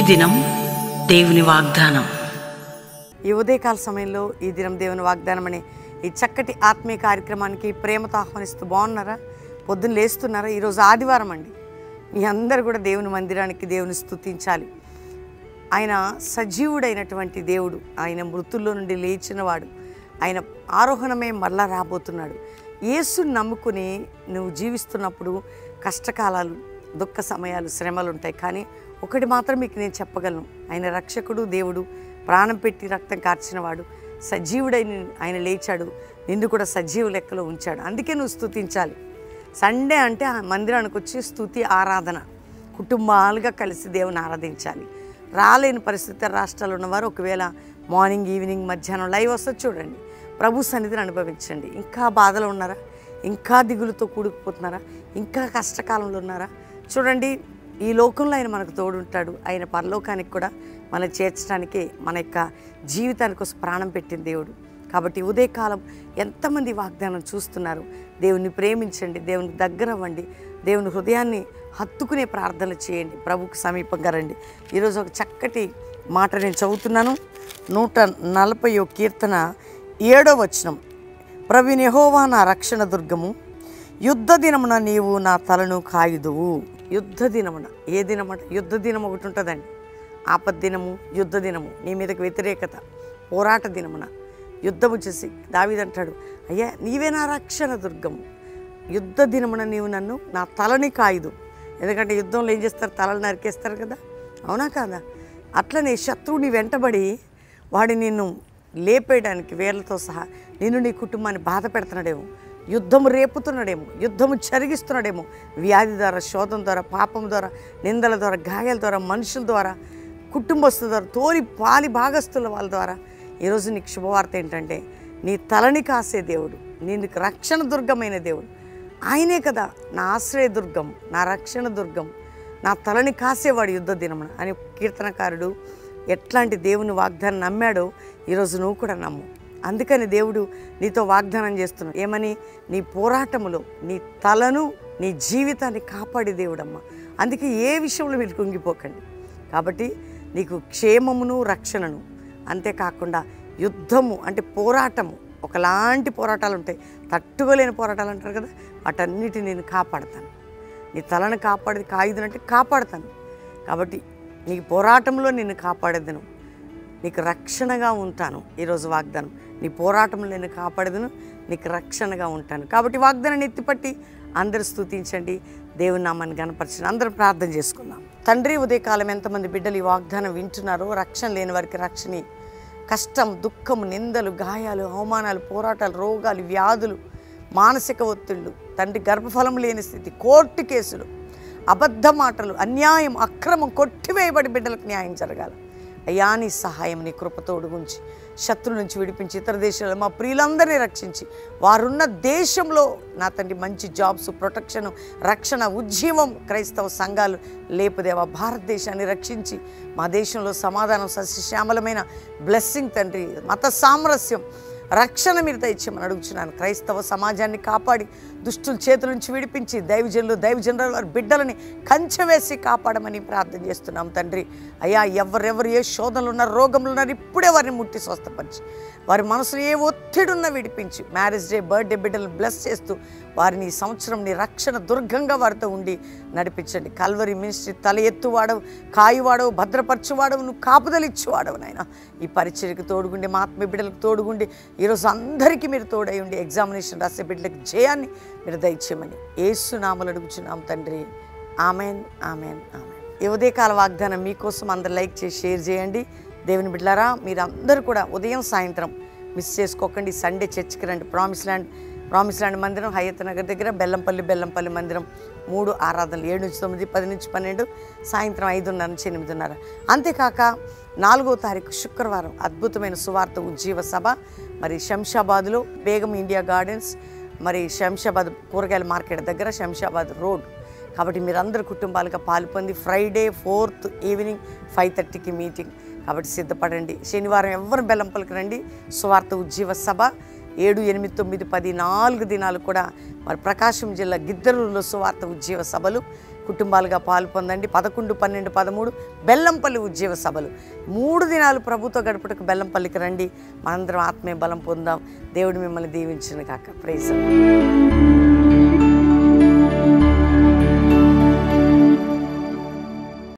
దినం దేవుని వాగ్దానం. ఈ ఉదయకాల సమయంలో ఈ దినం దేవుని వాగ్దానం అనే ఈ చక్కటి ఆత్మీయ కార్యక్రమానికి ప్రేమతో ఆహ్వానిస్తూ బాగున్నారా? పొద్దున్న లేస్తున్నారా? ఈరోజు ఆదివారం అండి. మీ అందరూ కూడా దేవుని మందిరానికి దేవుని స్తుతించాలి. ఆయన సజీవుడైనటువంటి దేవుడు, ఆయన మృతుల్లో నుండి లేచినవాడు, ఆయన ఆరోహణమే మళ్ళా రాబోతున్నాడు. యేసుని నమ్ముకుని నువ్వు జీవిస్తున్నప్పుడు కష్టకాలాలు, దుఃఖ సమయాలు, శ్రమలు ఉంటాయి. కానీ ఒకటి మాత్రం మీకు నేను చెప్పగలను, ఆయన రక్షకుడు, దేవుడు, ప్రాణం పెట్టి రక్తం కార్చినవాడు, సజీవుడైన ఆయన లేచాడు, నిన్ను కూడా సజీవ లెక్కలో ఉంచాడు. అందుకే నువ్వు స్తుతించాలి. సండే అంటే ఆ మందిరానికి వచ్చి స్తుతి ఆరాధన, కుటుంబాలుగా కలిసి దేవుని ఆరాధించాలి. రాలేని పరిస్థితి రాష్ట్రాల్లో ఉన్నవారు ఒకవేళ మార్నింగ్, ఈవినింగ్, మధ్యాహ్నం లైవ్ వస్తే చూడండి. ప్రభు సన్నిధిని అనుభవించండి. ఇంకా బాధలో ఉన్నారా? ఇంకా దిగులుతో కూడుకుపోతున్నారా? ఇంకా కష్టకాలంలో ఉన్నారా? చూడండి, ఈ లోకంలో ఆయన మనకు తోడుంటాడు. ఆయన పరలోకానికి కూడా మనం చేర్చడానికి మన యొక్క జీవితానికి కోసం ప్రాణం పెట్టిన దేవుడు. కాబట్టి ఉదయకాలం ఎంతమంది వాగ్దానం చూస్తున్నారు? దేవుని ప్రేమించండి, దేవునికి దగ్గర అవ్వండి, దేవుని హృదయాన్ని హత్తుకునే ప్రార్థనలు చేయండి, ప్రభుకు సమీపంగా రండి. ఈరోజు ఒక చక్కటి మాట నేను చదువుతున్నాను. 140వ కీర్తన 7వ వచనం. ప్రభువైన యెహోవా నా రక్షణ దుర్గము, యుద్ధ దినమున నీవు నా తలను కాయుదువు. యుద్ధ దినమున, ఏ దినమట? యుద్ధ దినం ఒకటి ఉంటుందండి. ఆపద్ దినము, యుద్ధ దినము, నీ మీదకి వ్యతిరేకత, పోరాట దినమున యుద్ధము చేసి దావీదంటాడు, అయ్యా నీవే నా రక్షణ దుర్గము, యుద్ధ దినమున నీవు నన్ను నా తలని కాయుదు. ఎందుకంటే యుద్ధంలో ఏం చేస్తారు? తలలు నరికేస్తారు కదా, అవునా కాదా? అట్లనే శత్రువుని వెంటబడి వాడి నిన్ను లేపేయడానికి వేర్లతో సహా నిన్ను, నీ కుటుంబాన్ని బాధ పెడుతున్నాడేమో, యుద్ధము రేపుతున్నాడేమో, యుద్ధము చరిగిస్తున్నాడేమో, వ్యాధి ద్వారా, శోధం ద్వారా, పాపం ద్వారా, నిందల ద్వారా, గాయాల ద్వారా, మనుషుల ద్వారా, కుటుంబస్తుల ద్వారా, తోలి పాలి భాగస్తుల వాళ్ళ ద్వారా. ఈరోజు నీకు శుభవార్త ఏంటంటే, నీ తలని కాసే దేవుడు, నీకు రక్షణ దుర్గమైన దేవుడు ఆయనే కదా. నా ఆశ్రయ దుర్గం, నా రక్షణ దుర్గం, నా తలని కాసేవాడు యుద్ధ దినమున అని కీర్తనకారుడు ఎట్లాంటి దేవుని వాగ్దానం నమ్మాడో ఈరోజు నువ్వు కూడా నమ్ము. అందుకని దేవుడు నీతో వాగ్దానం చేస్తున్నాడు. ఏమని? నీ పోరాటములో నీ తలను, నీ జీవితాన్ని కాపాడే దేవుడమ్మ. అందుకే ఏ విషయంలో మీరు కుంగిపోకండి. కాబట్టి నీకు క్షేమమును, రక్షణను, అంతేకాకుండా యుద్ధము అంటే పోరాటము, ఒకలాంటి పోరాటాలు ఉంటాయి, తట్టుకోలేని పోరాటాలు అంటారు కదా, వాటన్నిటిని నేను కాపాడతాను. నీ తలను కాయుదనంటే కాపాడతాను. కాబట్టి నీ పోరాటంలో నిన్ను కాపాడేదను, నీకు రక్షణగా ఉంటాను. ఈరోజు వాగ్దానం, నీ పోరాటంలో నేను కాపాడేదను, నీకు రక్షణగా ఉంటాను. కాబట్టి వాగ్దానాన్ని ఎత్తిపట్టి అందరూ స్తుతించండి, దేవుని నామాన్ని గణపరచండి. అందరూ ప్రార్థన చేసుకుందాం. తండ్రి, ఉదయకాలం ఎంతమంది బిడ్డలు ఈ వాగ్దానం వింటున్నారో, రక్షణ లేని వారికి రక్షణ, కష్టం, దుఃఖము, నిందలు, గాయాలు, అవమానాలు, పోరాటాలు, రోగాలు, వ్యాధులు, మానసిక ఒత్తిళ్ళు, తండ్రి గర్భఫలం లేని స్థితి, కోర్టు కేసులు, అబద్ధ మాటలు, అన్యాయం, అక్రమం కొట్టివేయబడి బిడ్డలకు న్యాయం జరగాలి. అయ్యా నీ సహాయం, నీ కృపతోడు గుంచి శత్రుల నుంచి విడిపించి ఇతర దేశాల్లో మా ప్రియులందరినీ రక్షించి వారున్న దేశంలో నా తండ్రి మంచి జాబ్స్, ప్రొటెక్షన్, రక్షణ, ఉజ్జీవం, క్రైస్తవ సంఘాలు లేపుదేవా, భారతదేశాన్ని రక్షించి మా దేశంలో సమాధానం, సస్యశ్యామలమైన బ్లెస్సింగ్ తండ్రి, మత సామరస్యం, రక్షణ మీరు దయచేయమని అడుగుచున్నాను. క్రైస్తవ సమాజాన్ని కాపాడి దుష్టుల చేతుల నుంచి విడిపించి దైవజనుల వారి బిడ్డలని కంచె వేసి కాపాడమని ప్రార్థన చేస్తున్నాం తండ్రి. అయ్యా, ఎవరెవరు ఏ శోధనలు ఉన్నారు, రోగంలో ఉన్నారు, ఇప్పుడే వారిని ముట్టి స్వస్థపరిచి వారి మనసులో ఏ ఒత్తిడున్నా విడిపించి మ్యారేజ్ డే, బర్త్డే బిడ్డలను బ్లెస్ చేస్తూ వారిని ఈ సంవత్సరం నీ రక్షణ దుర్గంగా వారితో ఉండి నడిపించండి. కల్వరి మినిస్ట్రీ తల ఎత్తువాడవు, కాయువాడవు, భద్రపరచువాడవు, నువ్వు కాపుదలిచ్చువాడవు నాయన. ఈ పరిచర్యకు తోడుగుండి, మా ఆత్మీయ బిడ్డలకు తోడుగుండి ఈరోజు అందరికీ మీరు తోడై ఉండి ఎగ్జామినేషన్ రాసే బిడ్డలకు జయాన్ని మీరు దయచేయమని యేసు నామములో అడుగుచున్నాం తండ్రి. Amen, amen, amen. ఈ ఉదయకాల వాగ్దానం మీకోసం అందరు లైక్ చేసి షేర్ చేయండి. దేవుని బిడ్డలారా, మీరు అందరూ కూడా ఉదయం సాయంత్రం మిస్ చేసుకోకండి. సండే చర్చికి రండి. ప్రామిస్ ల్యాండ్ మందిరం, హయత్ నగర్ దగ్గర, బెల్లంపల్లి మందిరం 3 ఆరాధనలు 7 నుంచి 9, 10 నుంచి 12, సాయంత్రం 5:30 నుంచి 8:30. అంతేకాక 4వ తారీఖు శుక్రవారం అద్భుతమైన సువార్త ఉజ్జీవ సభ, మరి శంషాబాద్లో బేగం ఇండియా గార్డెన్స్, మరి శంషాబాద్ కూరగాయల మార్కెట్ దగ్గర, శంషాబాద్ రోడ్. కాబట్టి మీరందరూ కుటుంబాలుగా పాల్పొంది ఫ్రైడే 4th ఈవినింగ్ 5:30కి మీటింగ్. కాబట్టి సిద్ధపడండి. శనివారం ఎవరు బెల్లంపల్లికి రండి. సువార్త ఉజ్జీవ సభ 7, 8, 9, 10 4 దినాలు కూడా మరి ప్రకాశం జిల్లా గిద్దరులో సువార్త ఉజ్జీవ సభలు. కుటుంబాలుగా పాలు పొందండి. 11, 12, 13 బెల్లంపల్లి ఉద్యోగ సభలు 3 దినాలు ప్రభుతో గడుపుటకు బెల్లంపల్లికి రండి. మనందరం ఆత్మీయ బలం పొందాం. దేవుడు మిమ్మల్ని దీవించును గాక. ప్రైజ్.